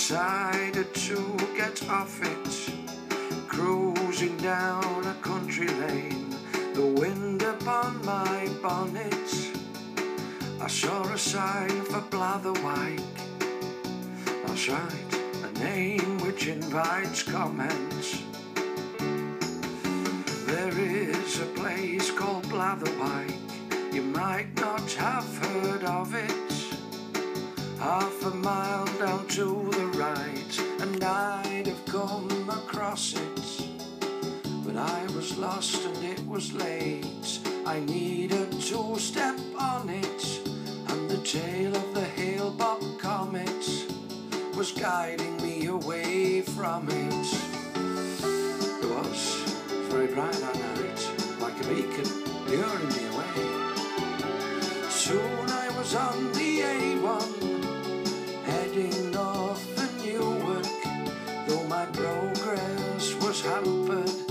decided to get off it, cruising down a country lane, the wind upon my bonnet. I saw a sign for Blatherwyke. That's right, a name which invites comments. There is a place called Blatherwyke, you might not have heard of it. Half a mile down to the right, and I'd have come across it. But I was lost and it was late, I needed to step on it, and the tail of the Hale-Bopp comet was guiding me away from it. It was very bright that night, like a beacon luring me away. Soon I was on the A1, heading north for Newark, though my progress was hampered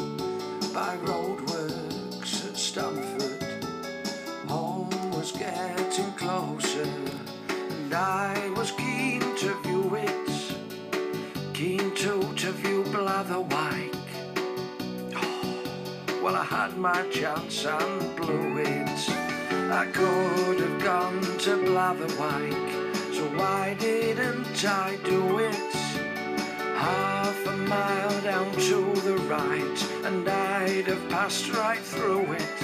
by roadworks at Stamford. Home was getting closer, and I was keen to view it, keen to view Blatherwyke. Oh, well, I had my chance and blew it. I could have gone to Blatherwyke, so why didn't I do it? Half a mile down to the right, and I'd have passed right through it.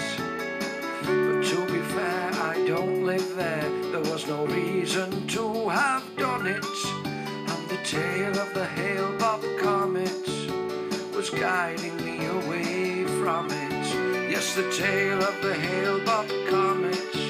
But to be fair, I don't live there, there was no reason to have done it. And the tail of the Hale-Bopp comet was guiding me away from it. Yes, the tail of the Hale-Bopp comet